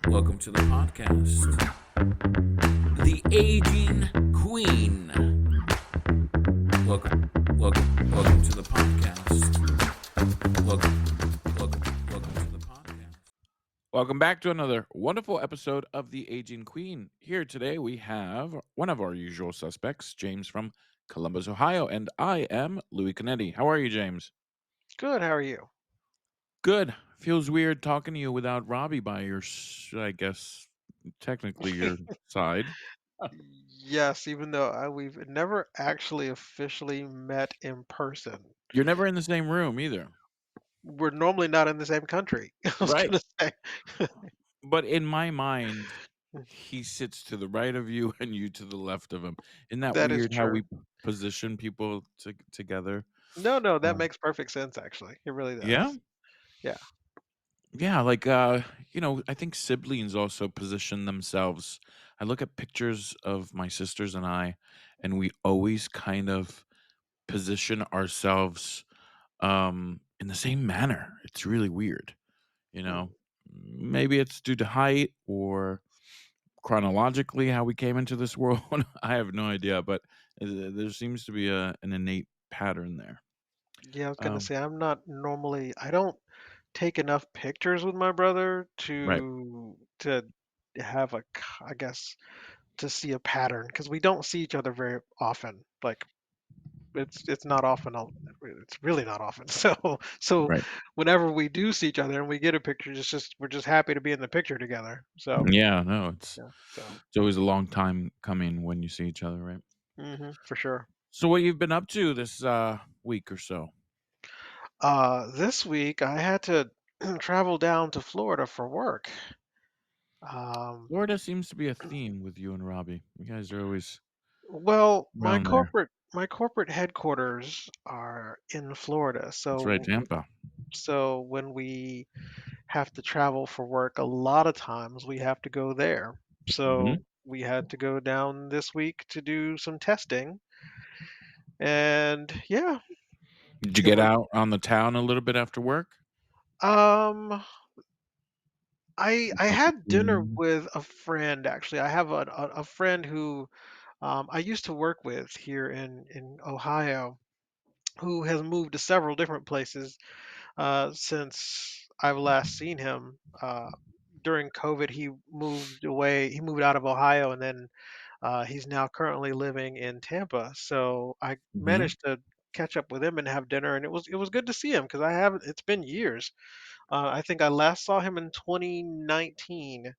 Welcome to the podcast. The Aging Queen. Welcome to the podcast. Welcome to the podcast. Welcome back to another wonderful episode of The Aging Queen. Here today we have one of our usual suspects, James from Columbus, Ohio, and I am Louis Canetti. How are you, James? Good, how are you? Good. Feels weird talking to you without Robbie by your, I guess, technically your side. Yes, even though we've never actually officially met in person. You're never in the same room either. We're normally not in the same country. I was Right. gonna say. But in my mind, he sits to the right of you and you to the left of him. Isn't that That is weird how true. we position people together? No, that Um, makes perfect sense, actually. It really yeah. does. Yeah. Yeah, like I think siblings also position themselves. I look at pictures of my sisters and I, and we always kind of position ourselves in the same manner. It's really weird, you Hmm. know. Maybe it's due to height or chronologically how we came into this world. I have no idea, but there seems to be an innate pattern there. Yeah, I was gonna Um, say I don't take enough pictures with my brother right. to have I guess to see a pattern because we don't see each other very often. Like it's not often. It's really not often. So Right. whenever we do see each other and we get a picture, it's just we're just happy to be in the picture together. So Yeah, no, it's yeah, so it's always a long time coming when you see each other, right? for sure. So what you've been up to this week or so? This week I had to travel down to Florida for work. Um, Florida seems to be a theme with you and Robbie. You guys are always well, around there. my corporate headquarters are in Florida, That's right, so Tampa. when we have to travel for work, a lot of times we have to go there. Hmm. So we had to go down this week to do some testing. And yeah, Did you it get was out on the town a little bit after work? um I Go to had dinner dinner? with a friend actually. I have a friend who I used to work with here in Ohio who has moved to several different places since I've last seen him. During COVID, he moved away. He moved out of Ohio, and then he's now currently living in Tampa. So I Hmm. managed to catch up with him and have dinner, and it was good to see him because I haven't. It's been years. I think I last saw him in 2019.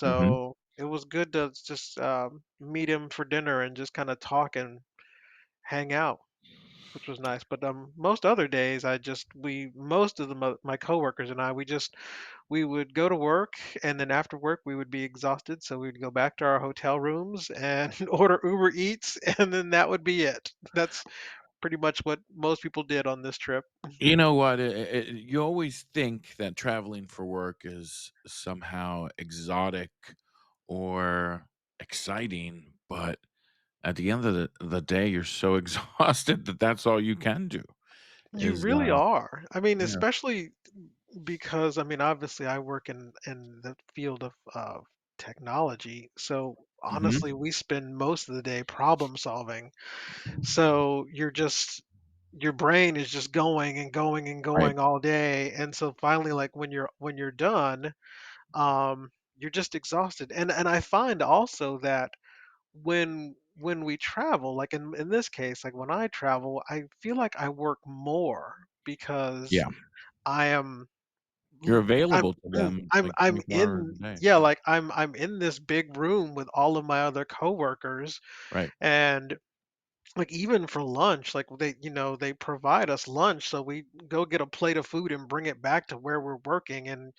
Hmm. So it was good to just meet him for dinner and just kind of talk and hang out, which was nice. But most other days, most of my coworkers and I, we would go to work, and then after work, we would be exhausted, so we'd go back to our hotel rooms and order Uber Eats, and then that would be it. That's pretty much what most people did on this trip. You know what? You always think that traveling for work is somehow exotic or exciting, but at the end of the day, you're so exhausted that that's all you can do You is, really are. I mean, yeah. especially because I mean, obviously, I work in the field of technology, so Mhm. honestly, we spend most of the day problem solving. So your brain is just going and going and Right. going all day, and so finally, like when you're done, you're just exhausted. And I find also that when we travel, like in this case, like when I travel, I feel like I work more because Yeah. I am You're l- I'm available to them, like, I'm 24 hours in a day. yeah, like I'm in this big room with all of my other coworkers, Right. and like even for lunch, like they provide us lunch, so we go get a plate of food and bring it back to where we're working. And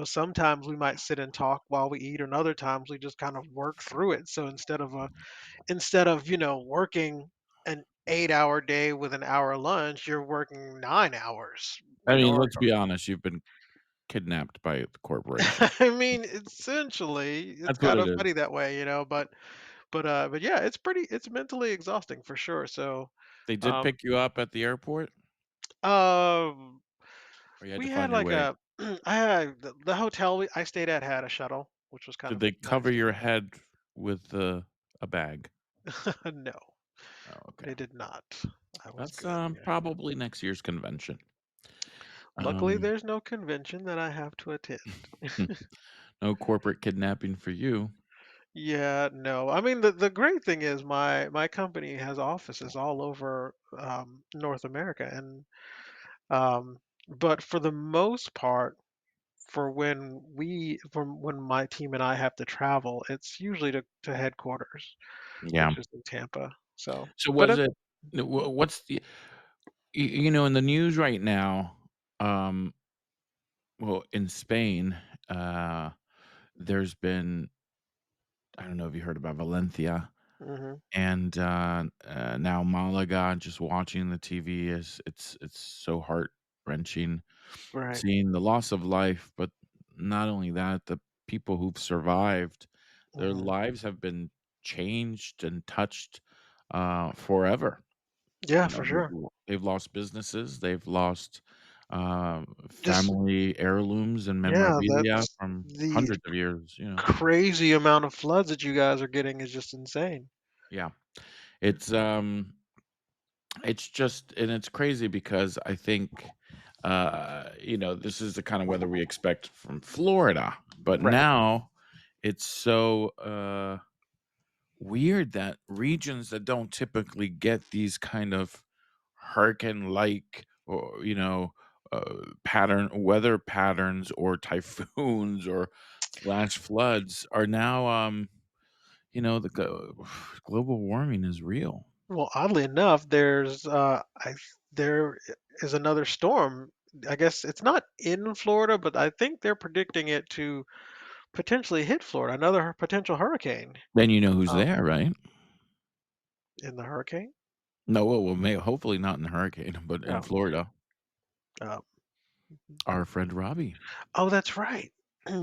sometimes we might sit and talk while we eat, and other times we just kind of work through it. So instead of working an 8-hour day with an hour lunch, you're working 9 hours. I mean, Or let's be honest, you've been kidnapped by the corporation. I mean, essentially, it's That's what kind it of is. funny that way, but yeah, it's mentally exhausting for sure. So They did um pick you up at the airport, um or you had to we had find your like way? The hotel I stayed at had a shuttle, which was kind Did of they nice. cover your head with a bag? No, Oh, okay. they did not. I was That's, good. Yeah. probably next year's convention. Luckily, Um, there's no convention that I have to attend. no corporate kidnapping for you. Yeah, no. I mean, the great thing is my company has offices all over North America, and but for the most part, from when my team and I have to travel, it's usually to headquarters, Yeah. which is in Tampa. So, So but was it, it what's the in the news right now, um, well, in Spain, uh, there's been I don't know if you heard about Valencia hmm and, now Malaga, just watching the TV is it's so heart-wrenching right. seeing the loss of life, but not only that, the people who've survived, their hmm lives have been changed and touched, forever. Yeah, You know, for sure. they've lost businesses, they've lost, Just family heirlooms and yeah, memorabilia that's from the hundreds of years. crazy amount of floods that you guys are getting is just insane. Yeah. It's, it's just and it's crazy because I think, this is the kind of weather we expect from Florida, but Right. now it's so, weird that regions that don't typically get these kind of hurricane-like or, pattern weather patterns or typhoons or flash floods are now, the global warming is real. Well, oddly enough, there is another storm. I guess it's not in Florida, but I think they're predicting it to potentially hit Florida, another potential hurricane. Then you know who's Um, there, right? in the hurricane? No, well, may hopefully not in the hurricane, but in Oh, Florida, uh, our friend Robbie oh, that's right.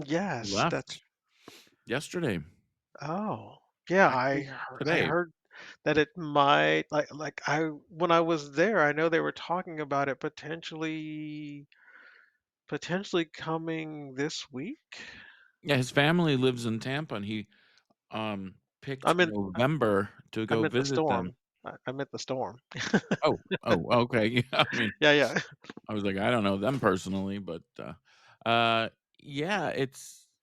Yes, that's left yesterday, oh, yeah. actually I today. heard that it might like I when I was there, I know they were talking about it potentially coming this week. Yeah, his family lives in Tampa, and he, I picked meant November to I go meant the visit them. storm. I meant the storm. Okay, yeah, I mean, Yeah, yeah. I was like, I don't know them personally, but, yeah,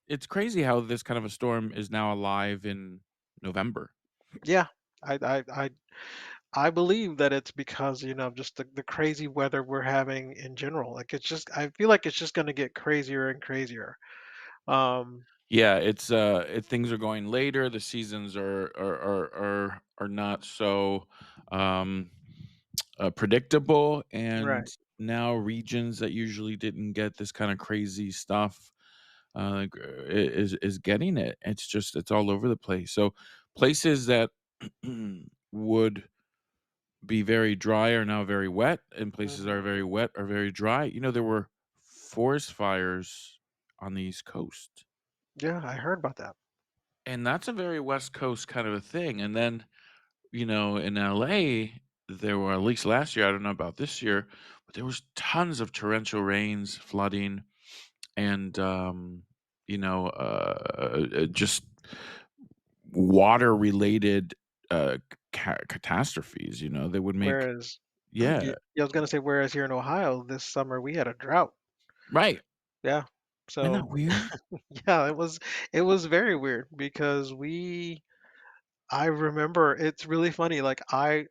it's crazy how this kind of a storm is now alive in November. Yeah. I I I I believe that it's because, of just the crazy weather we're having in general. Like it's just I feel like it's just gonna get crazier and crazier. Um, Yeah, things are going later, the seasons are not so, um, predictable, and right. now regions that usually didn't get this kinda crazy stuff, is getting it. It's all over the place. So, places that would be very dry are now very wet, and places that hmm are very wet are very dry. There were forest fires on the East Coast. Yeah, I heard about that. And that's a very West Coast kind of a thing, and then, in LA, there were at least last year, I don't know about this year, but there was tons of torrential rains, flooding, and, just water-related, catastrophes, they would make Whereas, Yeah, yeah, I was gonna say, whereas here in Ohio this summer we had a drought. right. Yeah. Isn't that So weird? yeah, it was very weird because I remember it's really funny. Like I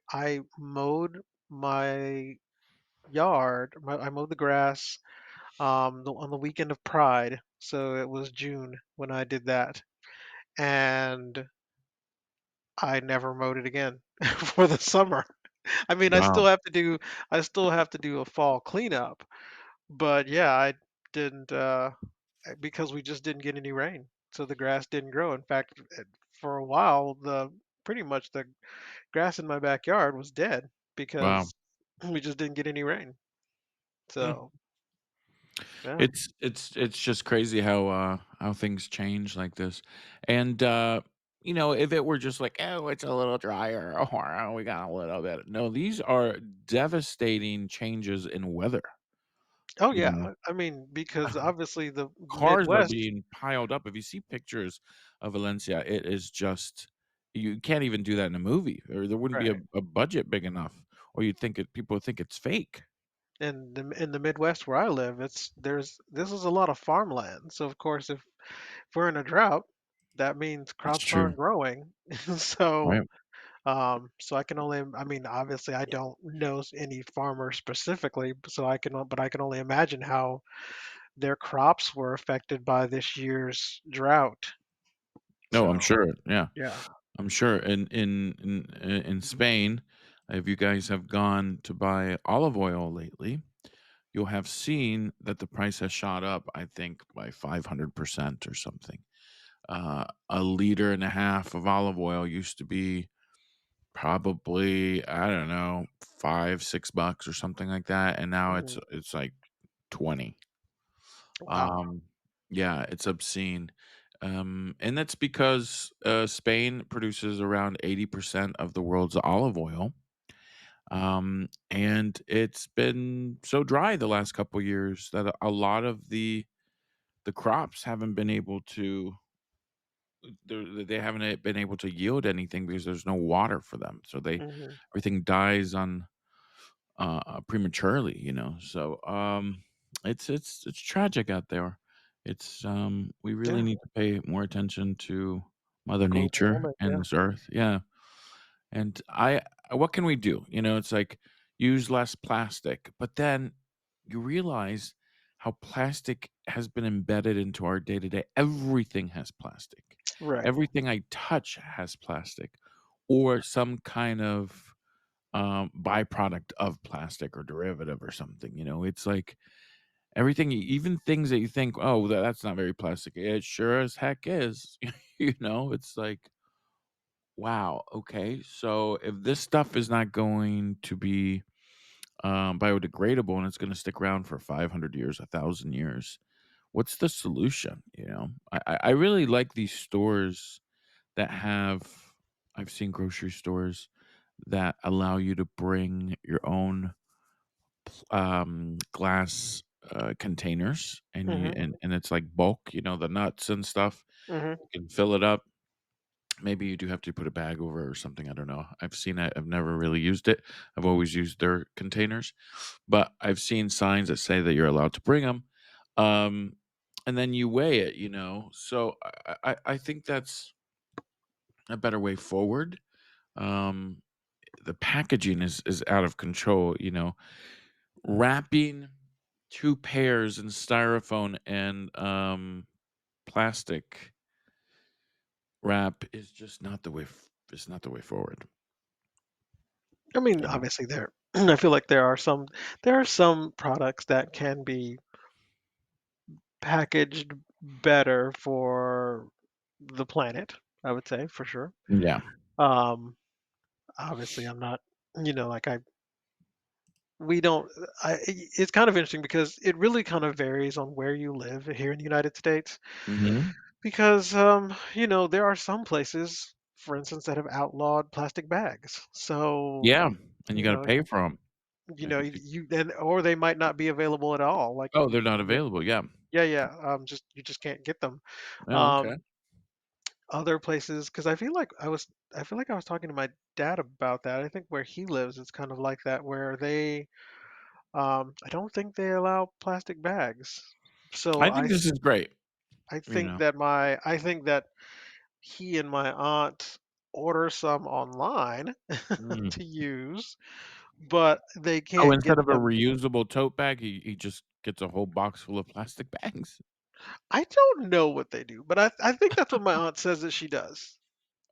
mowed my I mowed the grass on the weekend of Pride. So it was June when I did that. And I never mowed it again for the summer. I mean, Wow. I still have to do a fall cleanup, but yeah, I didn't because we just didn't get any rain. So the grass didn't grow. In fact, for a while, the pretty much the grass in my backyard was dead Wow. because we just didn't get any rain. Hmm. So, yeah. It's just crazy how things change like this. And if it were just like, oh, it's a little drier, or oh, we got a little bit. No, these are devastating changes in weather. Oh you yeah, know? I mean, because obviously the Cars are Midwest. being piled up. If you see pictures of Valencia, it is just you can't even do that in a movie, or there wouldn't be Right. a budget big enough, or you'd think it people would think it's fake. In the Midwest where I live, it's there's this is a lot of farmland. So of course, if we're in a drought, that means That's crops true, aren't growing. So right? so I can only, I mean, obviously I don't know any farmer specifically, so but I can only imagine how their crops were affected by this year's drought. No, I'm So sure, yeah. yeah. I'm sure in Spain, if you guys have gone to buy olive oil lately, you'll have seen that the price has shot up, I think, by 500% or something. A liter and a half of olive oil used to be probably, I don't know, 5, $6 or something like that, and now Mhm. it's like 20. Wow. Um, yeah, it's obscene. And that's because, Spain produces around 80% of the world's olive oil, and it's been so dry the last couple years that a lot of the crops haven't been able to they haven't been able to yield anything because there's no water for them, so they Hmm. everything dies on prematurely, so it's tragic out there. We really Yeah. need to pay more attention to Mother Global Nature warming. and Yeah. this earth. Yeah. And what can we do? It's like use less plastic, but then you realize how plastic has been embedded into our day to day. Everything has plastic. Right. Everything I touch has plastic or some kind of byproduct of plastic or derivative or something. It's like everything, even things that you think, oh, that's not very plastic. It sure as heck is. It's like, wow, okay. So if this stuff is not going to be biodegradable and it's going to stick around for 500 years, 1,000 years, what's the solution? I really like these stores that have, I've seen grocery stores that allow you to bring your own glass containers, and you Hmm. and it's like bulk, the nuts and stuff. Hmm. You can fill it up. Maybe you do have to put a bag over it or something. I don't know. I've seen it. I've never really used it. I've always used their containers, but I've seen signs that say that you're allowed to bring them. Um, and then you weigh it, So I think that's a better way forward. Um, the packaging is out of control. Wrapping 2 pairs in styrofoam and, plastic wrap is just not the way f it's not the way forward, I mean, you know? obviously there. I feel like there are some products that can be packaged better for the planet. I would say for sure. Yeah. Um, Obviously, I'm not. Like I we don't. It's kind of interesting because it really kind of varies on where you live here in the United States. Mhm. Because there are some places, for instance, that have outlawed plastic bags. So Yeah, and you you gotta know, pay for 'em. Pe you then, or they might not be available at all. Like Oh, they're not available, yeah. yeah, yeah. Just you just can't get them. Oh, okay. Um, Other places, because I feel like I was talking to my dad about that. I think where he lives, it's kind of like that, where I don't think they allow plastic bags. So I think this is great, you know? I think that he and my aunt order some online Mm. to use, but they Oh, can't get instead of a them. reusable tote bag, he just gets a whole box full of plastic bags? I don't know what they do, but I think that's what my aunt says that she does.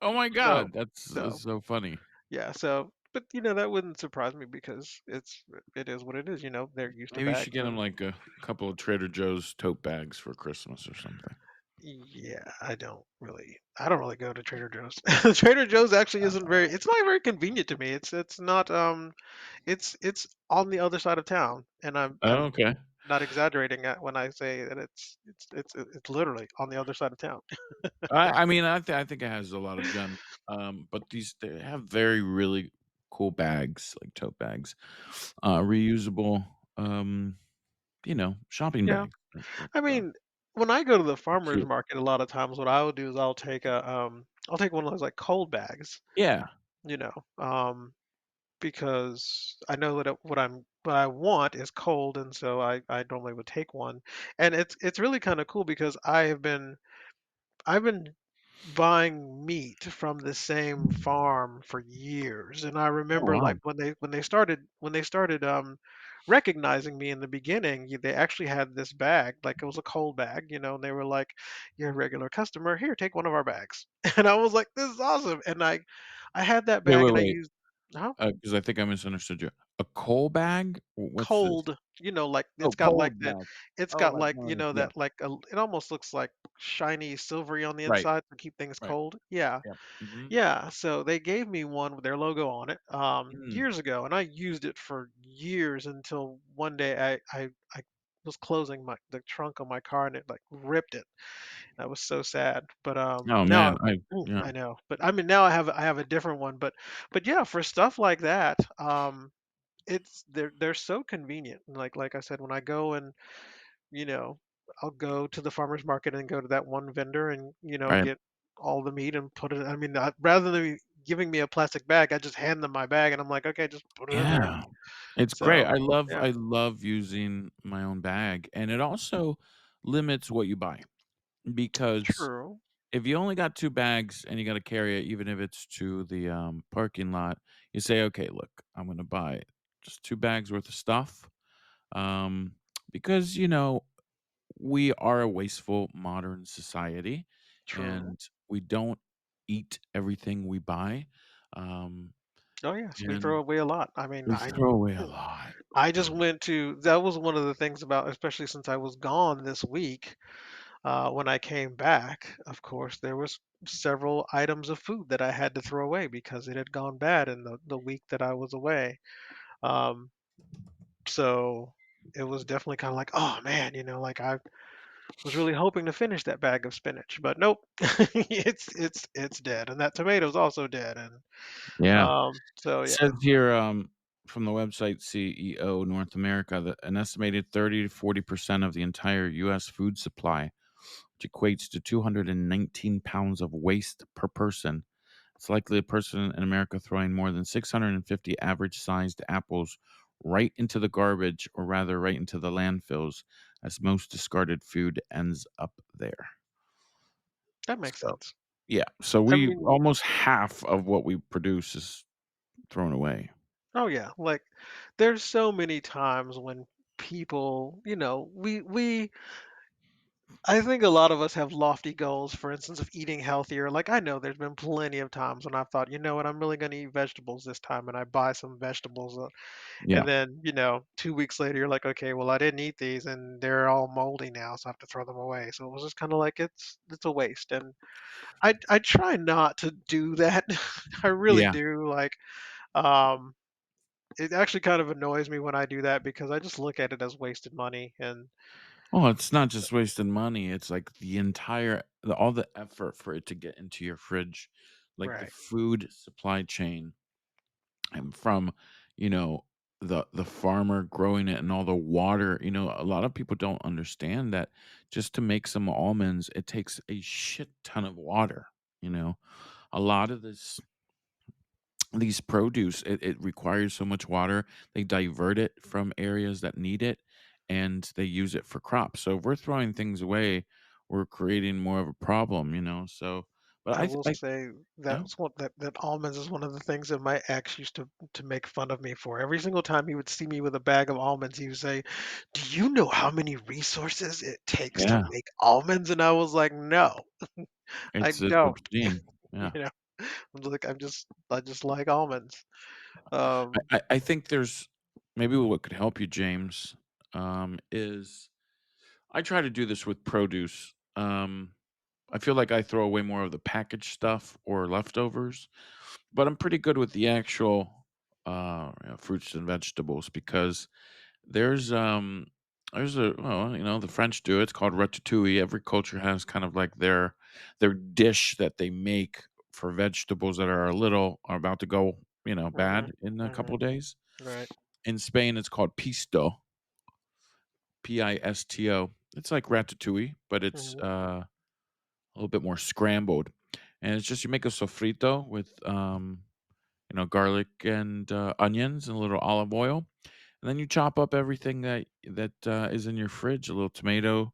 Oh my So god, that's so so funny. yeah, but that wouldn't surprise me because it is what it is. They're used to Maybe you should bags, get him, and like, a couple of Trader Joe's tote bags for Christmas or something. yeah, I don't really go to Trader Joe's. Trader Joe's actually isn't very. It's not very convenient to me. It's not it's on the other side of town, and I'm Oh, okay. not exaggerating when I say that it's literally on the other side of town. I mean, I think it has a lot of gems, but they have very really cool bags, like tote bags, reusable. Um, shopping Yeah. bags. I mean, when I go to the farmer's Cute. market, a lot of times what I will do is I'll take one of those like cold bags, Yeah. you know, because I know that what I want is cold, and so I normally would take one, and it's really kind of cool because I've been buying meat from the same farm for years, and I Oh, remember wow. like when they started recognizing me in the beginning, they actually had this bag, like it was a cold bag, and they were like, "You're a regular customer. Here, take one of our bags." And I was like, "This is awesome!" And I had that Wait, bag, wait, and I wait. used huh? Because I think I misunderstood you. A coal bag? What's this? Cold, like Oh, cold bag. it's Oh, got like like, one of the yeah. that like it almost looks like shiny silvery on the Right, inside to keep things right. cold. Yeah. Yep. Mhm. Yeah, so they gave me one with their logo on it Mm. years ago, and I used it for years until one day I was closing the trunk of my car and it like ripped it. I was so sad, but Oh, now man, yeah. I know, but I mean now I have a different one, but yeah, for stuff like that, they're so convenient. Like I said, when I go and you know, I'll go to the farmer's market and go to that one vendor and, Right. get all the meat and put it I mean, rather than giving me a plastic bag, I just hand them my bag and I'm like, "Okay, just put it in there." Yeah. It's great. So, I love yeah, I love using my own bag, and it also limits what you buy because true. if you only got 2 bags and you gotta carry it, even if it's to the, parking lot, you say, "Okay, look, I'm gonna buy just 2 bags worth of stuff," um, because, we are a wasteful modern society, True. and we don't eat everything we buy, um, Oh, yes, we throw and away a lot. I mean, we throw away a lot. I just went to that was one of the things about especially since I was gone this week, when I came back, of course, there was several items of food that I had to throw away because it had gone bad in the week that I was away. Um, So it was definitely kind of like, oh man, like I was really hoping to finish that bag of spinach, but nope, it's dead, and that tomato's also dead, and Yeah. so It yeah, says here, from the website CEO North America that an estimated 30 to 40% of the entire US food supply, which equates to 219 pounds of waste per person. It's likely a person in America throwing more than 650 average sized apples right into the garbage, or rather, right into the landfills, as most discarded food ends up there. that makes So, sense. yeah. So I we mean, almost half of what we produce is thrown away. oh yeah, like there's so many times when people, we I think a lot of us have lofty goals, for instance, of eating healthier. Like I know there's been plenty of times when I've thought, you know what, I'm really going to eat vegetables this time, and I buy some vegetables. Yeah. And then, 2 weeks later, you're like, "Okay, well, I didn't eat these, and they're all moldy now, so I have to throw them away." So it was just kinda like it's a waste, and I try not to do that. I really Yeah. do, like, um, it actually kind of annoys me when I do that because I just look at it as wasted money and Oh, it's not just wasting money, it's like all the effort for it to get into your fridge, like the right. food supply chain, and from, you know, the farmer growing it and all the water, a lot of people don't understand that just to make some almonds, it takes a shit ton of water, you know? A lot of these produce, it requires so much water, they divert it from areas that need it, and they use it for crops. So if we're throwing things away, we're creating more of a problem, so but I I th will I say yeah, that's what that almonds is one of the things that my ex used to make fun of me for. Every single time he would see me with a bag of almonds, he would say, "Do you know how many resources it takes to yeah, make almonds?" And I was like, "No, I it's don't." obscene, You yeah. know, I just like almonds. Um, I think there's maybe what could help you, James, is I try to do this with produce. I feel like I throw away more of the packaged stuff or leftovers, but I'm pretty good with the actual fruits and vegetables because there's um there's a well, the French do it. It's called ratatouille. Every culture has kind of like their dish that they make for vegetables that are about to go, mhm, bad in a couple mhm, of days. right. In Spain, it's called pisto, Pisto. It's like ratatouille, but it's Mhm. a little bit more scrambled. And it's just you make a sofrito with garlic and onions and a little olive oil, and then you chop up everything that is in your fridge. A little tomato,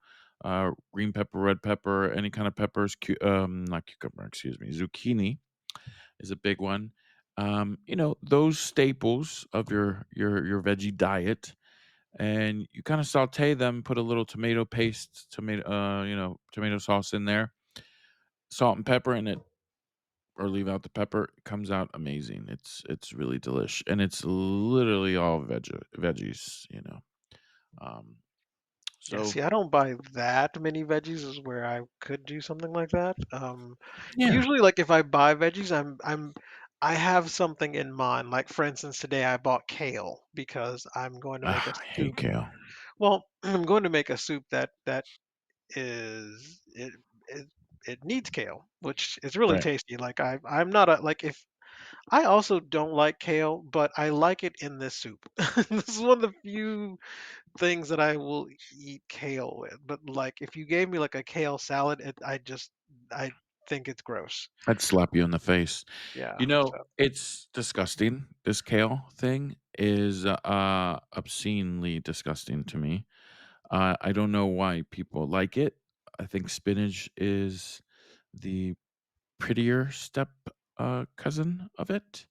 green pepper, red pepper, any kind of peppers. Not cucumber, excuse me. Zucchini is a big one. Those staples of your veggie diet, and you kind of saute them. Put a little tomato paste, tomato sauce in there, salt and pepper, and it or leave out the pepper. It comes out amazing. It's really delish, and it's literally all veggies. Um, Yeah, so see, I don't buy that many veggies is where I could do something like that. yeah. Usually, like if I buy veggies, I have something in mind. Like for instance, today I bought kale because I'm going to make a I hate soup. kale. Well, I'm going to make a soup that is it it needs kale, which is really Right. tasty. Like I'm not a like if I also don't like kale, but I like it in this soup. This is one of the few things that I will eat kale with. But like if you gave me like a kale salad, I think it's gross. I'd slap you in the face. Yeah. So It's disgusting. This kale thing is obscenely disgusting to me. I don't know why people like it. I think spinach is the prettier step cousin of it,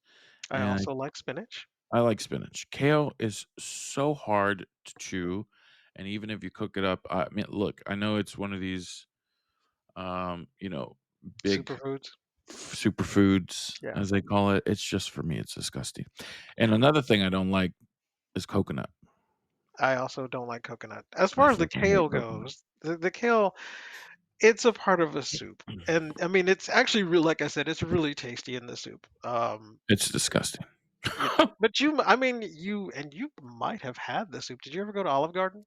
I and also like spinach. I like spinach. Kale is so hard to chew, and even if you cook it up, I mean, look, I know it's one of these, big Superfoods. superfoods, Yeah. as they call it. It's just for me, it's disgusting. And another thing I don't like is coconut. I also don't like coconut. As I far as the freaking hate kale coconut. goes, the kale, it's a part of a soup. And I mean, it's actually real, like I said, it's really tasty in the soup. It's disgusting. But I mean, you might have had the soup. Did you ever go to Olive Garden?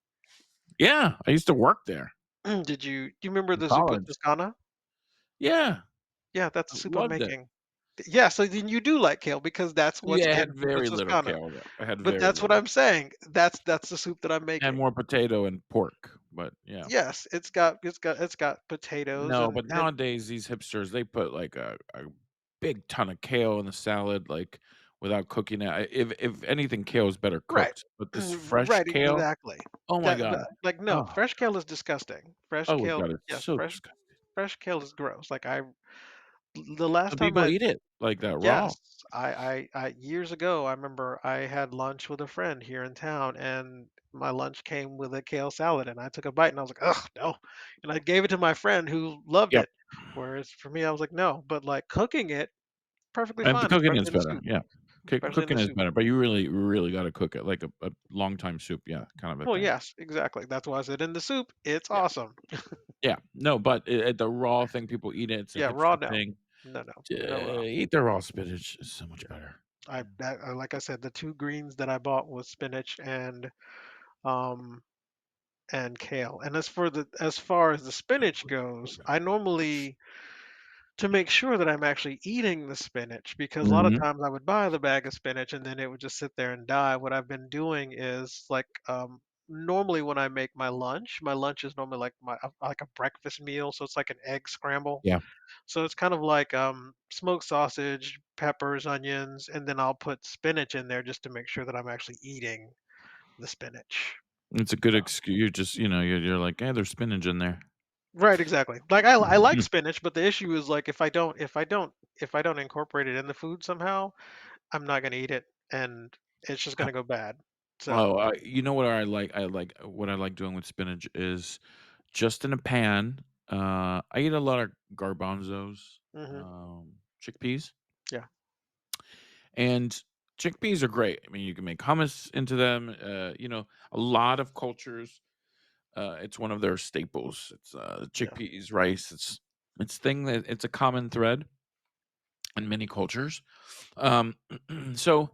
Yeah, I used to work there Do you remember in the zuppa college. toscana? Yeah, Yeah, that's I the soup I'm loved it. making. Yeah, so then you do like kale because that's what's Yeah, I in had zuppa very little toscana. kale, though. I had But very that's what little. I'm saying. That's the soup that I'm And making. more potato and pork, but yeah. Yes, it's got potatoes No, but and nowadays these hipsters, they put like a big ton of kale in the salad, like without cooking it. If anything, kale is better right. cooked. But this fresh Right, kale, exactly. oh my god. That like no, Oh, fresh kale is disgusting. Fresh oh kale, god, it's yes, so disgusting. fresh kale is gross. Like the last Some time people I eat it like that raw. yes, I years ago, I remember I had lunch with a friend here in town, and my lunch came with a kale salad, and I took a bite, and I was like, "Ugh, no," and I gave it to my friend who loved Yep. it. Whereas for me, I was like, "No," but like cooking it, perfectly And the fine, cooking is especially in the better. soup, Yeah. especially in the Cooking is soup. better, but you really, really got to cook it like a long time soup. Yeah, kind of a Well, thing. yes, exactly. That's why I said in the soup, it's Yeah. awesome. Yeah. No, but the raw thing people eat it. It's a Yeah, raw, hipster no, thing. no raw. Eat the raw spinach. It's so much Yeah, better. like I said, the two greens that I bought was spinach um and kale. And as far as the spinach goes, I normally to make sure that I'm actually eating the spinach because a lot of Mhm. times I would buy the bag of spinach and then it would just sit there and die. What I've been doing is like normally when I make my lunch is normally like like a breakfast meal, so it's like an egg scramble. Yeah. So it's kind of like smoked sausage, peppers, onions, and then I'll put spinach in there just to make sure that I'm actually eating the spinach. It's a good excuse. You just, you're like, "Hey, there's spinach in there." Right, exactly. Like I like Mhm. spinach, but the issue is like if I don't incorporate it in the food somehow, I'm not gonna eat it and it's just gonna go bad. Oh, So what I like doing with spinach is just in a pan. I eat a lot of garbanzos, hmm chickpeas, yeah, and chickpeas are great. I mean, you can make hummus into them. A lot of cultures, it's one of their staples. It's yeah. chickpeas, rice. It's a common thread in many cultures. Um, so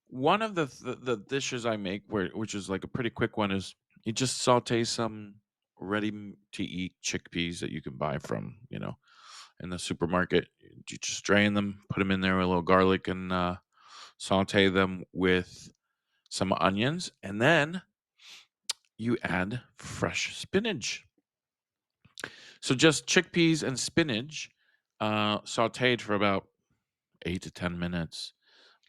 one of the dishes I make, which is like a pretty quick one, is you just saute some ready to eat chickpeas that you can buy from in the supermarket. You just drain them, put them in there with a little garlic, and saute them with some onions, and then you add fresh spinach. So just chickpeas and spinach, sautéed for about 8 to 10 minutes.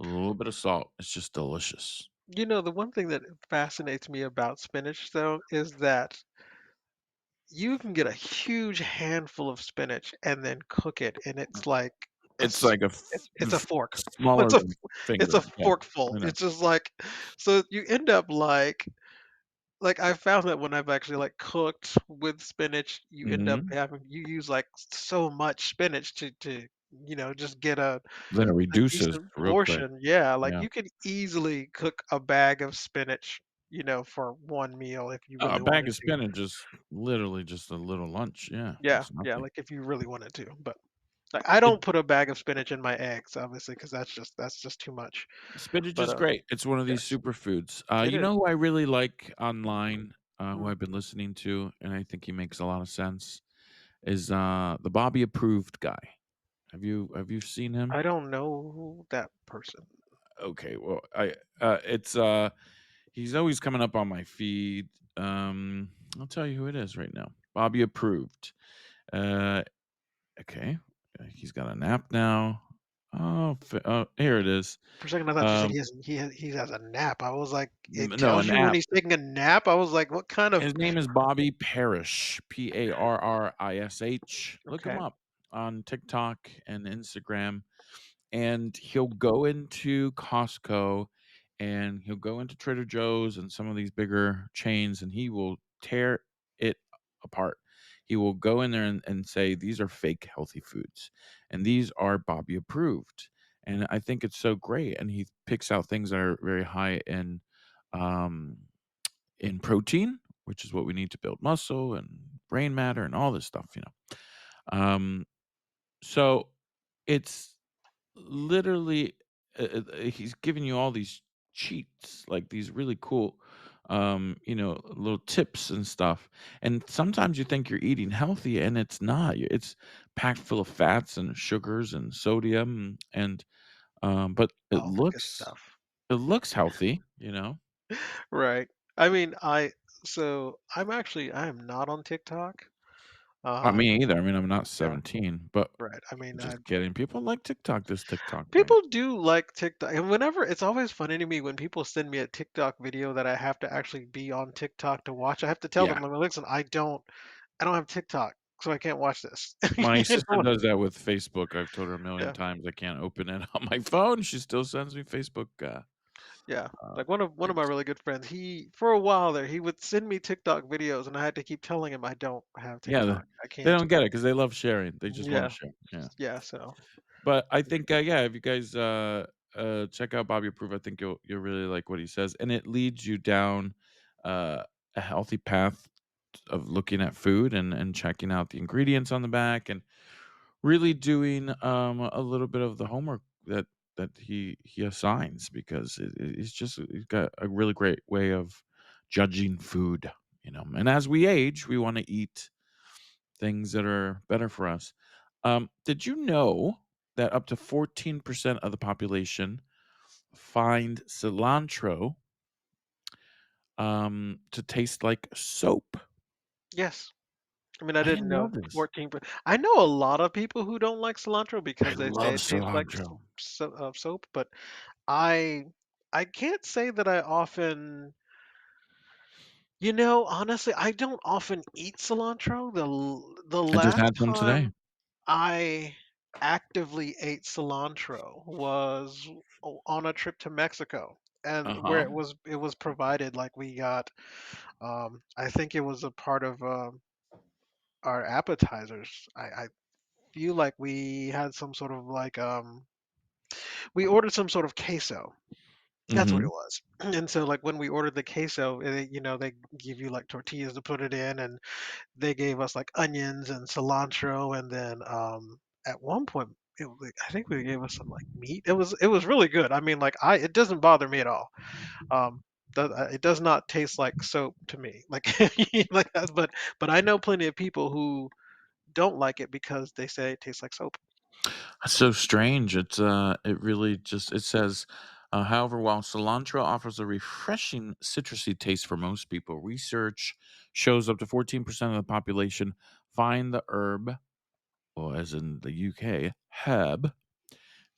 A little bit of salt. It's just delicious. The one thing that fascinates me about spinach, though, is that you can get a huge handful of spinach and then cook it, and it's like a It's s like a it's a fork. smaller It's a than a it's finger. a Yeah, forkful. I know. It's just like so you end up like, I found that when I've actually, like, cooked with spinach, you end up Mhm. having you use, like, so much spinach to just get Then it a reduces decent real quick. portion. Yeah, like, Yeah. you could easily cook a bag of spinach for 1 meal if you A really bag wanted of to. spinach is literally just a little lunch. Yeah, Yeah, it's yeah, nothing. like, if you really wanted to, but, like, I It don't put a bag of spinach in my eggs, obviously, because that's just too much, Spinach but, is great. It's one of these yes, superfoods. it You is. know who I really like online, who Mm, I've been listening to, and I think he makes a lot of sense, is, the Bobby approved guy. Have you seen him? I don't know that person. Okay, well, it's, he's always coming up on my feed. I'll tell you who it is right now. Bobby approved. Uh, okay, he's got a nap now. Oh, here it is. For a second, I thought you said Um, he has a nap. I was like, it no, tells an you when app. he's taking a nap? I was like, "What kind of" His name is Bobby Parrish, Parrish. Look him Okay. up on TikTok and Instagram, and he'll go into Costco, and he'll go into Trader Joe's and some of these bigger chains, and he will tear it apart. He will go in there and say, "These are fake healthy foods, and these are Bobby approved." And I think it's so great, and he picks out things that are very high um in protein, which is what we need to build muscle and brain matter and all this stuff. Um, so it's literally he's giving you all these cheats, like these really cool, little tips and stuff. And sometimes you think you're eating healthy, and it's not. It's packed full of fats and sugars and sodium, and but it All the good looks stuff. it looks healthy. Right. I mean, I am not on TikTok. Not Um, me either. I mean, I'm not yeah, 17, but right. I mean, just kidding. People like TikTok this TikTok thing. people do like TikTok, and whenever it's always funny to me when people send me a TikTok video that I have to actually be on TikTok to watch. I have to tell Yeah. them, like, listen, I don't have TikTok, so I can't watch this. My You sister know? does that with Facebook. I've told her a million Yeah. times I can't open it on my phone. She still sends me Facebook, Yeah, uh, like one of my things. really good friends, he for a while there, he would send me TikTok videos, and I had to keep telling him I don't have Yeah, TikTok. I they can't. don't get it because they love sharing. They just wanna Yeah, share. Yeah. yeah. So But I think, yeah, if you guys, check out Bobby Approve, I think you'll really like what he says, and it leads you down, uh, a healthy path of looking at food and checking out the ingredients on the back and really doing, a little bit of the homework that he assigns because he's got a really great way of judging food. And as we age, we wanna eat things that are better for us. Did you know that up to 14% of the population find cilantro, to taste like soap? yes, I mean I I didn't didn't know know this. 14, but I know a lot of people who don't like cilantro I because they say love it tastes like cilantro. soap. But I I can't say that I often. Honestly, I don't often eat cilantro. The I just last had some today. time I actively ate cilantro was on a trip to Mexico, and where Uh-huh. it was provided, like, we got, I think it was a part of our appetizers. I feel like we had some sort of, like, we ordered some sort of queso. That's what it Mhm. was. And so, like, when we ordered the queso, they give you, like, tortillas to put it in, and they gave us, like, onions and cilantro, and then, at one point, I think they gave us some, like, meat. It was really good. I mean, like, I it doesn't bother me at all. Um, it does not taste like soap to me, like like that. But I know plenty of people who don't like it because they say it tastes like soap. That's so strange. It really just it says, However, while cilantro offers a refreshing citrusy taste for most people, research shows up to 14% of the population find the herb, well, as in the UK, herb,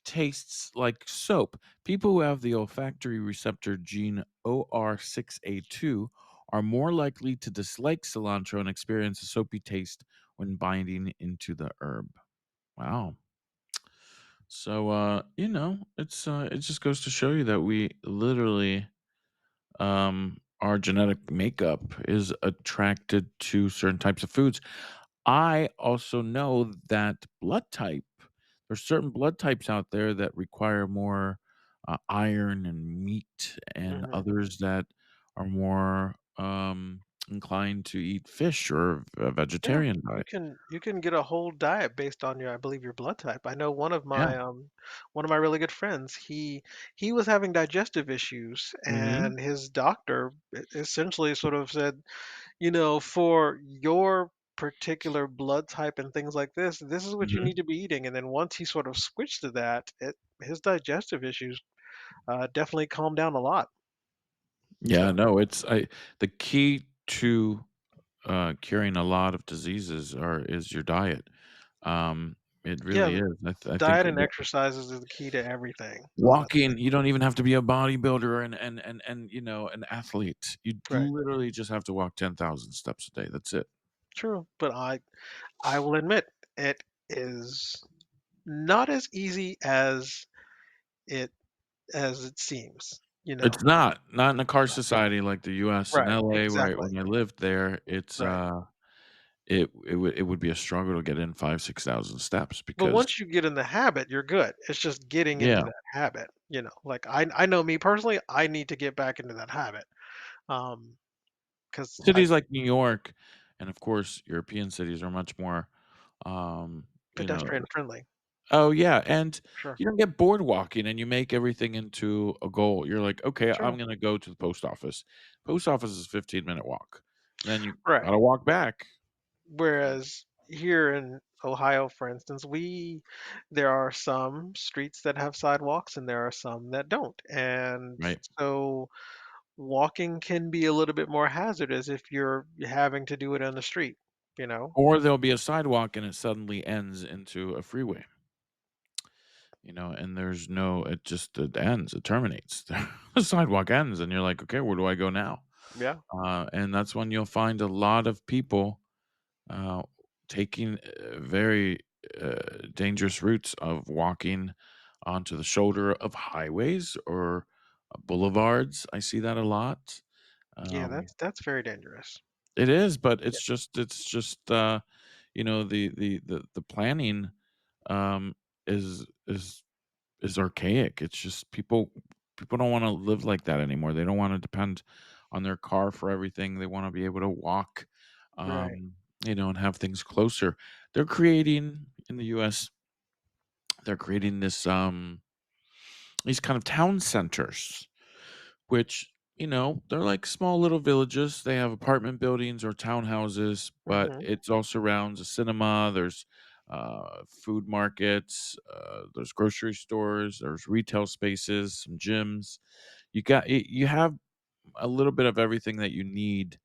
tastes like soap. People who have the olfactory receptor gene OR6A2 are more likely to dislike cilantro and experience a soapy taste when binding into the herb. Wow. So it just goes to show you that we literally our genetic makeup is attracted to certain types of foods. I also know that there's certain blood types out there that require more iron and meat, and Hmm. others that are more inclined to eat fish or a Yeah, vegetarian you diet. can get a whole diet based on your, I believe, your blood type. I know Yeah. one of my really good friends, he was having digestive issues, Hmm. and his doctor essentially sort of said, for your particular blood type and things like this is what you Hmm. need to be eating. And then once he sort of switched to that, his digestive issues definitely calmed down a lot. Yeah, So no, the key to curing a lot of diseases is your diet. It yeah, really is. I think diet and exercises is the key to everything. walking, Honestly. you don't even have to be a bodybuilder and an athlete. You Right. literally just have to walk 10,000 steps a day. That's it. True, but I will admit it is not as easy it as it seems, you know. It's not in a car society like the US and Right, LA, right? exactly. When I lived there, Right. it would be a struggle to get in 5, 6,000 steps But because once you get in the habit, you're good. It's just getting into yeah, that habit, you know. Like I know me personally, I need to get back into that habit. Um, because I cities like New York and of course European cities are much more um, you know pedestrian friendly. oh, yeah, and Sure. you don't get bored walking and you make everything into a goal. You're like, "Okay, I'm True. gonna go to the post office." Post office is a 15-minute walk. Then you Right. gotta walk back, Whereas here in Ohio, for instance, there are some streets that have sidewalks and there are some that don't. And right? so walking can be a little bit more hazardous if you're having to do it on the street, you know? Or there'll be a sidewalk and it suddenly ends into a freeway, and there's no it ends, it terminates. The sidewalk ends, and you're like, "Okay, where do I go now?" Yeah, And that's when you'll find a lot of people uh, taking very dangerous routes of walking onto the shoulder of highways or boulevards. I see that a lot. yeah, Um, that's very dangerous. it is, but Yeah, the planning um, is archaic. It's just people don't want to live like that anymore. They don't want to depend on their car for everything. They want to be able to walk, right. and have things closer. They're creating in the U.S. They're creating these kind of town centers, which they're like small little villages. They have apartment buildings or townhouses, but Hmm. it also surrounds a cinema. There's food markets. There's grocery stores. There's retail spaces, some gyms. You have a little bit of everything that you need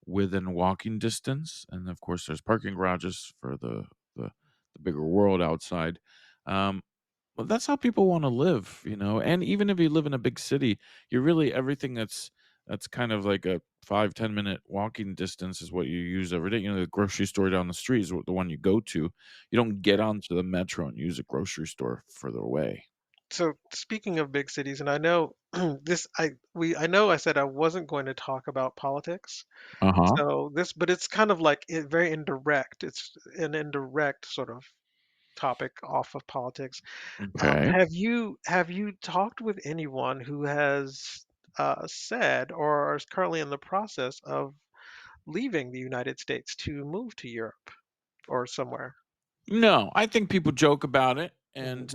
within walking distance, and of course, there's parking garages for the, the bigger world outside. Um, well, that's how people wanna live. And even if you live in a big city, you're really everything that's kind of like a 5, 10 minute walking distance is what you use every day. The grocery store down the street is the one you go to. You don't get Right. onto the metro and use a grocery store further away. So speaking of big cities, and I know I know I said I wasn't going to talk about politics. Uh-huh. So but it's kind of like very indirect. It's an indirect sort of topic off of politics. Okay. Have you talked with anyone who has said or is currently in the process of leaving the United States to move to Europe or somewhere? No, I think people joke about it, Hmm. and,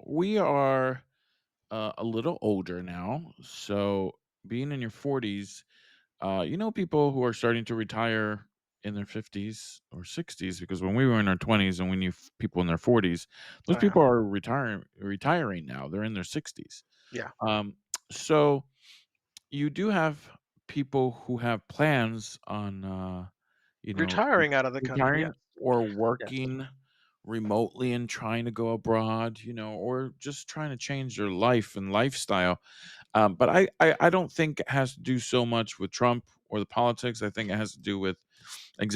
we are, a little older now, so being in your 40s, people who are starting to retire in their 50s or 60s, because when we were in our 20s and we knew people in their 40s, those Oh yeah. people are retiring now. They're in their 60s. Yeah. Um, so you do have people who have plans on, you know, Retiring out of the country, yes. retiring or Yes. working remotely and trying to go abroad, or just trying to change their life and lifestyle. But I don't think it has to do so much with Trump or the politics. I think it has to do with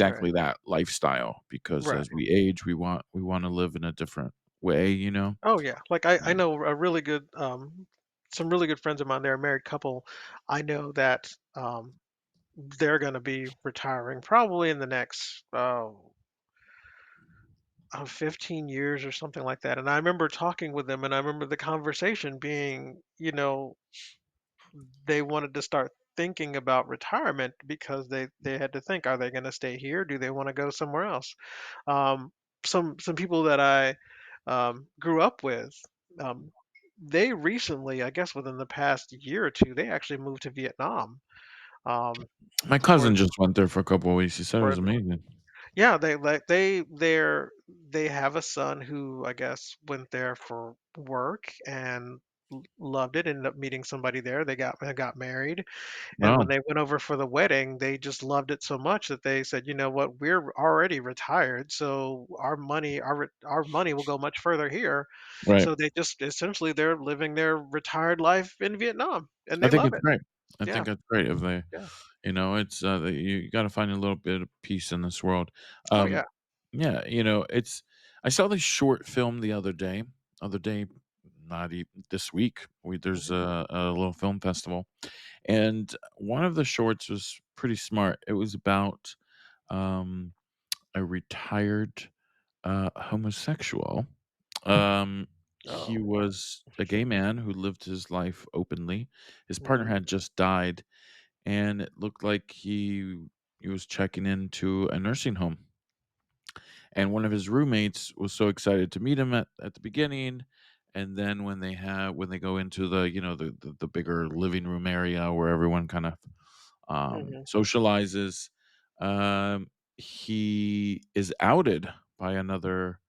Right. exactly that lifestyle because Right. as we age, we want to live in a different way. Oh, yeah. Like, I Um, know a really good, some really good friends of mine, they're a married couple. I know that, they're gonna be retiring probably in the next, 15 years or something like that, and I remember talking with them, and I remember the conversation being, they wanted to start thinking about retirement because they had to think, are they going to stay here? Do they want to go somewhere else? Um, some people that I grew up with, um, they recently, I guess within the past year or two, they actually moved to Vietnam. Um, my for cousin just went there for a couple of weeks. He said it for was amazing. Yeah, they have a son who I guess went there for work and loved it. Ended up meeting somebody there. They got married, and when Wow, they went over for the wedding, they just loved it so much that they said, "You know what? We're already retired, so our money will go much further here." right. So they just essentially they're living their retired life in Vietnam, and I they think love it's it. great. I Yeah, think it's great if they, yeah. it's that you got to find a little bit of peace in this world. Oh Um, yeah. yeah, it's. I saw this short film the other day. Other day, not even this week. There's Hmm. a little film festival, and one of the shorts was pretty smart. It was about um, a retired homosexual. He Oh. was a gay man who lived his life openly. His partner Hmm. had just died, and it looked like he was checking into a nursing home. And one of his roommates was so excited to meet him at the beginning, and then when they go into the bigger living room area where everyone kind of Hmm. socializes, he is outed by another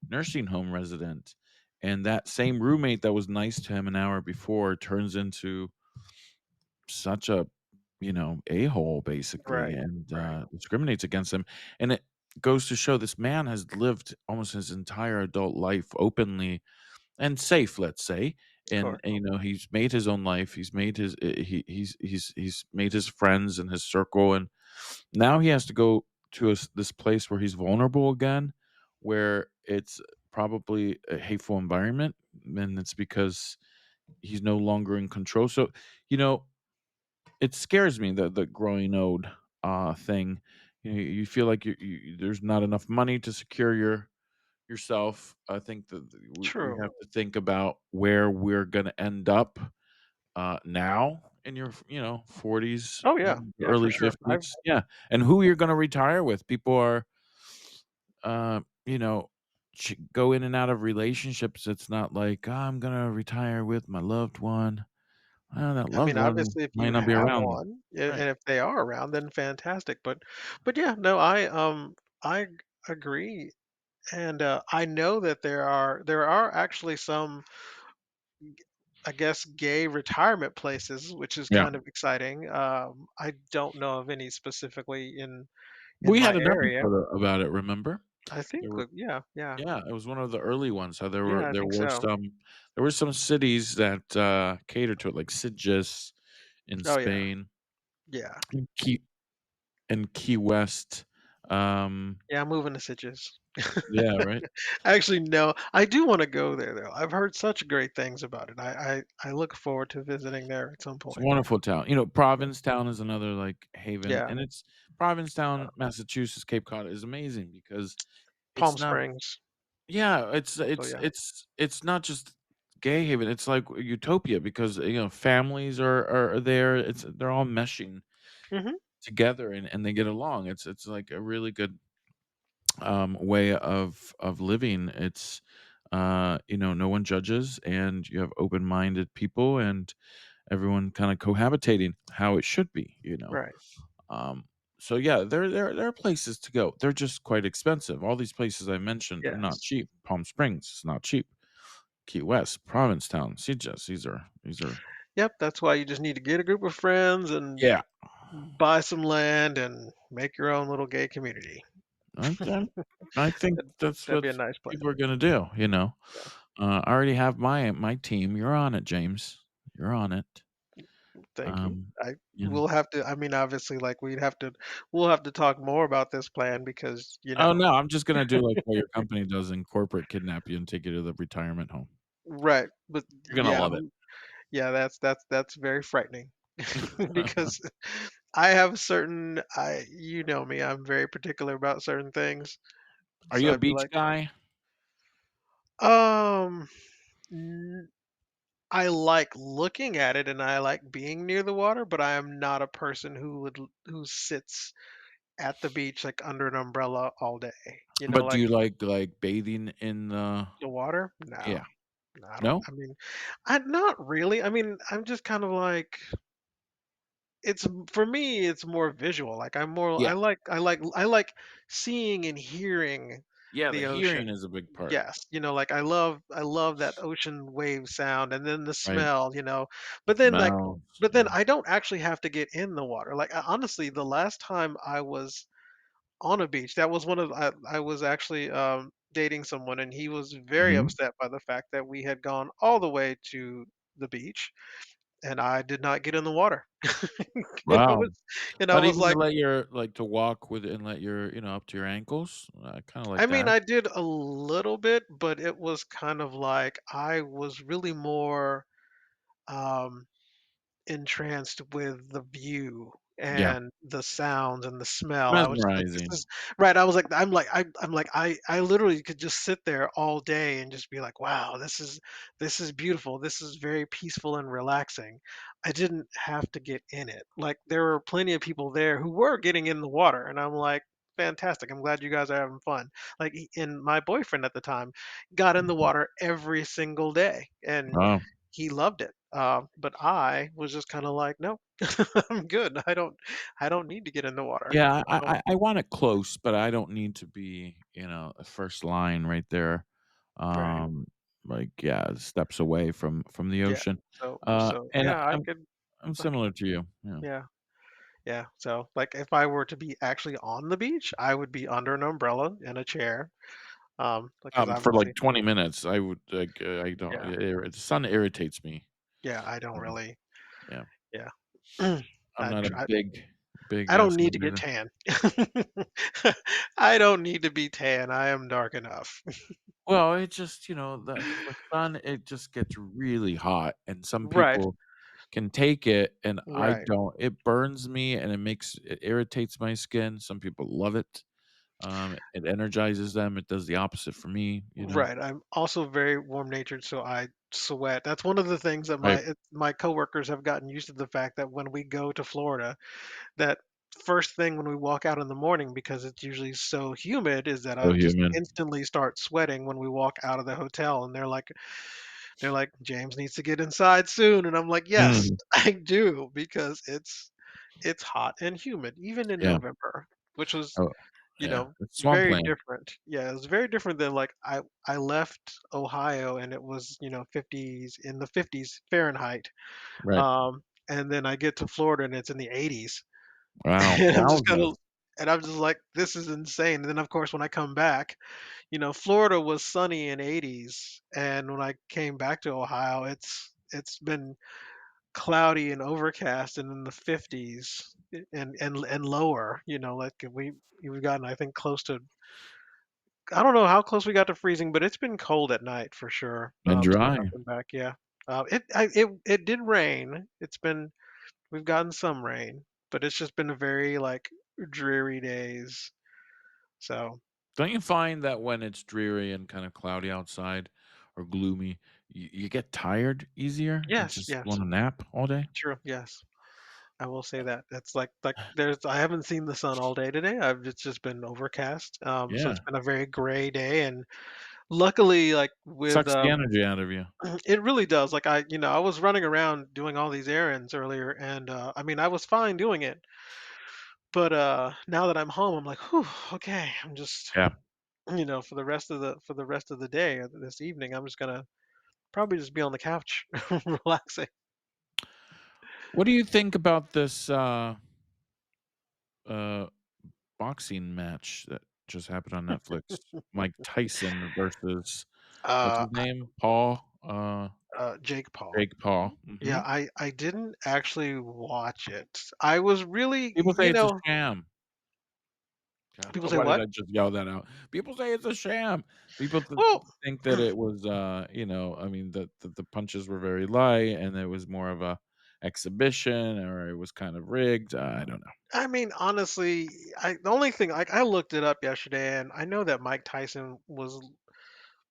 nursing home resident, and that same roommate that was nice to him an hour before turns into such a a-hole basically, Right. and Right. discriminates against him. And it goes to show this man has lived almost his entire adult life openly and safe, let's say. And, Sure. he's made his own life. He's made his he's made his friends and his circle, and now he has to go to this place where he's vulnerable again, where it's probably a hateful environment, and it's because he's no longer in control. So, you know it scares me, the growing old thing. You feel like there's not enough money to secure yourself. I think that we True. have to think about where we're going to end up now in your 40s Oh yeah. and Yeah, for early sure. I've 50s. Yeah, and who you're going to retire with. People are uh you know go in and out of relationships. It's not like, "Oh, I'm going to retire with my loved one." Well, that I loved mean, one obviously, if might you not be have around. one, Right. and if they are around, then fantastic. But yeah, no, I agree, and I know that there are actually some, I guess, gay retirement places, which is Yeah. kind of exciting. I don't know of any specifically in We my had an area. episode about it, remember? I think, There were yeah, yeah, Yeah, it was one of the early ones. How yeah, I there think were so. some cities that, catered to it, like Sitges in Oh yeah, Spain, yeah, and Key West. Um, yeah. I'm moving to Sitges. yeah, right? Actually, no, I do want to go there though. I've heard such great things about it. I look forward to visiting there at some It's a point. wonderful town. Yeah, Provincetown is another, like, haven, yeah. and it's Provincetown, Massachusetts, Cape Cod is amazing because Palm it's not. Springs. Yeah, So yeah. it's not just gay haven, it's like utopia because, families are there, they're all meshing Hmm. together, and they get along. It's like a really good, way of living. It's, no one judges, and you have open-minded people, and everyone kinda cohabitating how it should be. Right. Um, so yeah, there are places to go. They're just quite expensive. All these places I mentioned are not Yes. cheap. Palm Springs is not cheap. Key West, Provincetown, Sitges. These are Yep, that's why you just need to get a group of friends and yeah. buy some land and make your own little gay community. I I I think That'd that's that'd what be a nice plan. people are gonna do, you know? Yeah. I already have my team. You're on it, James. You're on it. Thank you. Um, I you know We'll have to, I mean, obviously, like, we'll have to talk more about this plan because, Oh, no, I'm just gonna do like what your company does in corporate, kidnap you and take you to the retirement home. right, but You're gonna yeah, love it. yeah, that's very frightening because I have certain you know me, I'm very particular about certain things. Are So you a I'd be beach like, guy? um, n- I like looking at it and I like being near the water, but I am not a person who sits at the beach like under an umbrella all day. You know, But do like you like bathing in the the water? No, yeah. no, I don't. No? I mean, I not really. I mean, I'm just kind of like for me. It's more visual. Like I'm more. Yeah. I like seeing and hearing Yeah, the the hearing ocean. is a big part, Yes, you know, like I love that ocean wave sound and then the right? smell, you know. The But then like smells, but then yeah. I don't actually have to get in the water. Like honestly, the last time I was on a beach, that was one of I was actually dating someone and he was very Mhm. upset by the fact that we had gone all the way to the beach and I did not get in the water. and I Wow. was and I Not was even to like let your like, to walk with and let your up to your ankles? I kinda I like mean, that. I did a little bit, but it was kind of like I was really more um entranced with the view Yeah. and the sounds and the smell. I was just like, "This Mesmerizing. is" right, I was like I'm like, I literally could just sit there all day and just be like, "Wow, this is beautiful. This is very peaceful and relaxing." I didn't have to get in it. Like, there were plenty of people there who were getting in the water, and I'm like, "Fantastic. I'm glad you guys are having fun." Like, and my boyfriend at the time got in the water every single day, and Wow. he loved it. But I was just kind of like, no, I'm good. I don't need to get in the water. Yeah, I don't. I want it close, but I don't need to be, a first line right there. Right. Um, like, yeah, steps away from the Yeah. ocean. So And yeah, I'm I could, similar to you. Yeah. yeah, yeah. So like, if I were to be actually on the beach, I would be under an umbrella in a chair. Because For obviously, like 20 minutes, I would like, I don't yeah, the sun irritates me. yeah, I don't Um, really, yeah. yeah. I'm not a big, I don't need to get sunbather. tan. I don't need to be tan. I am dark enough. Well, it just, the sun, it just gets really hot, and some Right. people can take it, and I Right. don't. It burns me, and it irritates my skin. Some people love it. It energizes them. It does the opposite for me. Right. I'm also very warm-natured, so I sweat. That's one of the things that Right. my coworkers have gotten used to the fact that when we go to Florida, that first thing when we walk out in the morning, because it's usually so humid, is that I So just human. instantly start sweating when we walk out of the hotel, and they're like, James needs to get inside soon, and I'm like, yes, Mm, I do, because it's hot and humid, even in yeah. November, which was Oh, you yeah. know, It's very swampland. different. Yeah, it's very different than like I left Ohio and it was, 50s in the 50s Fahrenheit. Right. Um and then I get to Florida and it's in the 80s. Wow. And I'm just kind Wowza. of and I'm just like this is insane. And then of course when I come back, Florida was sunny in 80s and when I came back to Ohio, it's been cloudy and overcast and in the 50s and lower, like we've gotten I think close to I don't know how close we got to freezing, but it's been cold at night for sure, And since dry. I've been back, yeah. It did rain. We've gotten some rain, but it's just been a very, like, dreary days, so Don't you find that when it's dreary and kind of cloudy outside or gloomy, you get tired easier and yes, just yes, want to nap all day? true, yes. I will say that. That's there's I haven't seen the sun all day today. It's just been overcast, so Yeah. it's been a very gray day, and luckily, like, with, Sucks the energy out of you. it really does. Like I was running around doing all these errands earlier, and I mean, I was fine doing it, but now that I'm home, I'm like, whew, okay. I'm just, Yeah. for the rest of the day, this evening, I'm just gonna Probably just be on the couch relaxing. What do you think about this uh boxing match that just happened on Netflix? Mike Tyson versus what's Uh, his name? Paul, Jake Paul. Jake Paul. Yeah, I didn't actually watch it. I was really, People say it's a sham. God, people say why did what? I just yell that out? People say it's a sham. People Well, think that it was, I mean, the punches were very light and it was more of a exhibition or it was kind of rigged. I don't know. I mean, honestly, the only thing like I looked it up yesterday, and I know that Mike Tyson was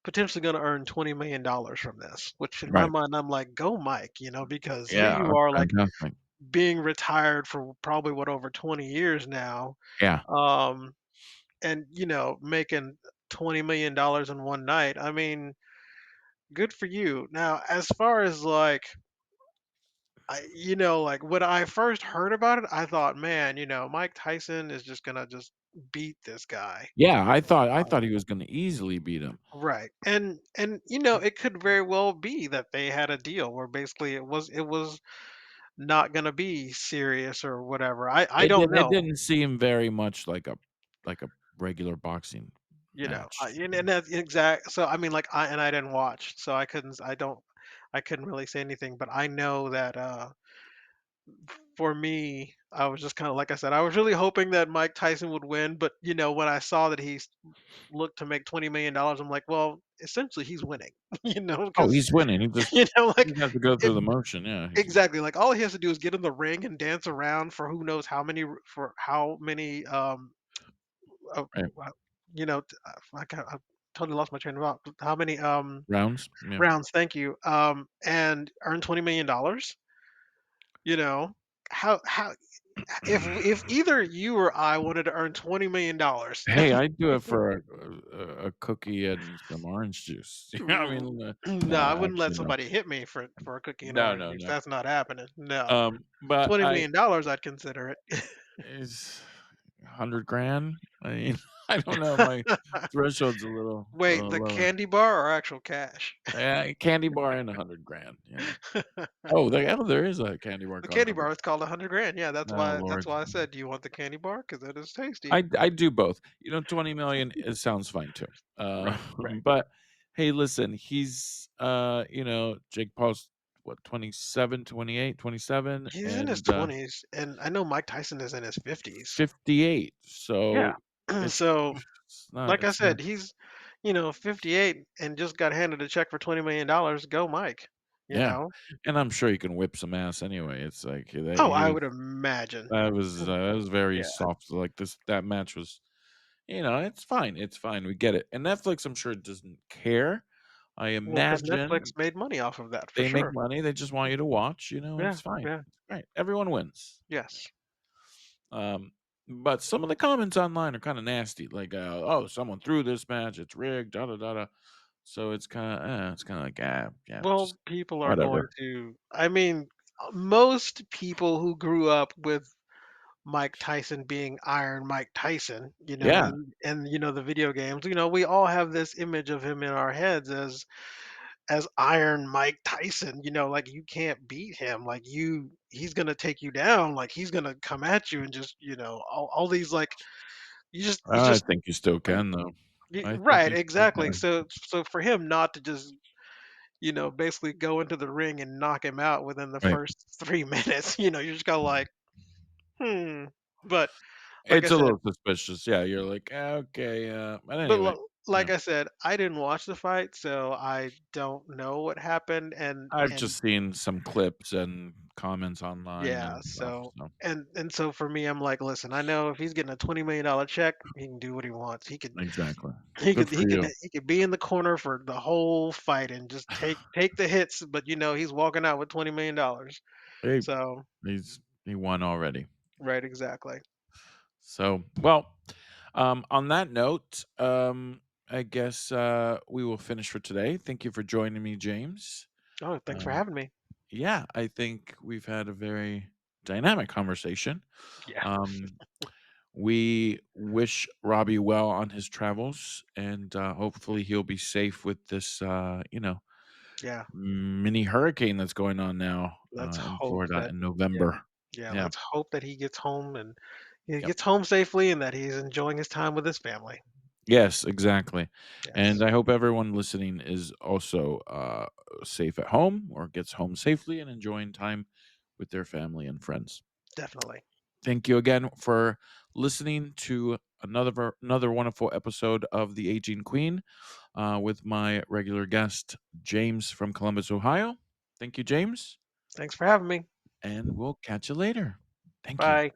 potentially going to earn $20 million from this. Which in my Right. mind, I'm like, go, Mike, because here Yeah, you that's are, like fantastic. being retired for probably what over 20 years now, Yeah. um, and making $20 million in one night. I mean, good for you. Now, as far as like like when I first heard about it, I thought, man, Mike Tyson is just gonna just beat this guy. Yeah, I thought he was gonna easily beat him. Right. And it could very well be that they had a deal where basically it was not gonna be serious or whatever. I don't It know. didn't seem very much like a regular boxing I, match. and that's exact. So I mean, like I didn't watch, so I couldn't. I couldn't really say anything. But I know that for me, I was just kind of like I said, I was really hoping that Mike Tyson would win. But when I saw that he looked to make $20 million, I'm like, well, essentially he's winning. Oh, Because he's winning. He like just has to go it, through the motion. Yeah, he's exactly, like all he has to do is get in the ring and dance around for who knows for how many uh, right. uh, I totally lost my train of thought. How many Rounds? Yeah. rounds? Thank you. And earn $20 million. You know how if either you or I wanted to earn $20 million. Hey, I'd do it for a cookie and some orange juice. I mean, No, I no, wouldn't let actually, no. somebody hit me for a cookie and No, orange no, juice. no. That's not happening. No, But twenty I million dollars, I'd consider it. is 100 grand. I mean, I don't know. My threshold's a Wait, little the lower. candy bar or actual cash? Candy bar and 100 grand. There is a candy bar The called candy 100. bar is called 100 grand. Yeah, that's Oh why. That's Lord. why I said, do you want the candy bar? Because it is tasty. I do both. 20 million, it sounds fine too. Right, right. But hey, listen, he's, Jake Paul's what, 27, 28, 27, He's in his and 20s, and I know Mike Tyson is in his 50s. 58. Yeah. So it's So, like I it's not said, he's 58 and just got handed a check for $20 million. Go, Mike. You yeah. know. And I'm sure he can whip some ass anyway. It's like Oh, he I was would imagine. that was very Yeah. soft. Like that match was, it's fine. It's fine. We get it. And Netflix, I'm sure, doesn't care. I Well, because imagine Netflix made money off of that for they make sure. money, they just want you to watch, Yeah. it's fine. Yeah. It's great. Everyone wins. Yes. Um, but some of the comments online are kinda nasty, like, "Oh, someone threw this match, it's rigged, da da da da." So it's kinda like, yeah, Well, just people are going whatever." to. I mean, most people who grew up with Mike Tyson being Iron Mike Tyson, Yeah. and the video games, we all have this image of him in our heads as Iron Mike Tyson, like you can't beat him, like he's gonna take you down, like he's gonna come at you and just, all these like you I just think you still can, though. I think right, you still exactly. can. So for him not to just basically go into the ring and knock him out within the Right. first 3 minutes, you're just kind of like, hmm. But like I It's a said, little suspicious, yeah, you're like, okay, but anyway, like yeah. I said, I didn't watch the fight, so I don't know what happened, I've and just seen some clips and comments online yeah, and stuff, so so and so for me, I'm like, listen, I know if he's getting a $20 million check, he can do what he wants. He could exactly. he Good could for he could you. he could be in the corner for the whole fight and just take the hits, but he's walking out with $20 million. Hey, So he won already. right, exactly. So, well, on that note, I guess we will finish for today. Thank you for joining me, James. Oh, thanks for Um, having me. yeah, I think we've had a very dynamic conversation. Yeah. Um, we wish Robbie well on his travels, and hopefully he'll be safe with this, Yeah. mini hurricane that's going on now Let's in hope Florida that in yeah, November. yeah, Yeah. let's hope that he gets home and he Yep. gets home safely and that he's enjoying his time with his family. Yes, exactly. Yes, And I hope everyone listening is also safe at home or gets home safely and enjoying time with their family and friends. definitely. Thank you again for listening to another wonderful episode of The Aging Queen with my regular guest, James from Columbus, Ohio. Thank you, James. Thanks for having me. And we'll catch you later. Thank you. Bye.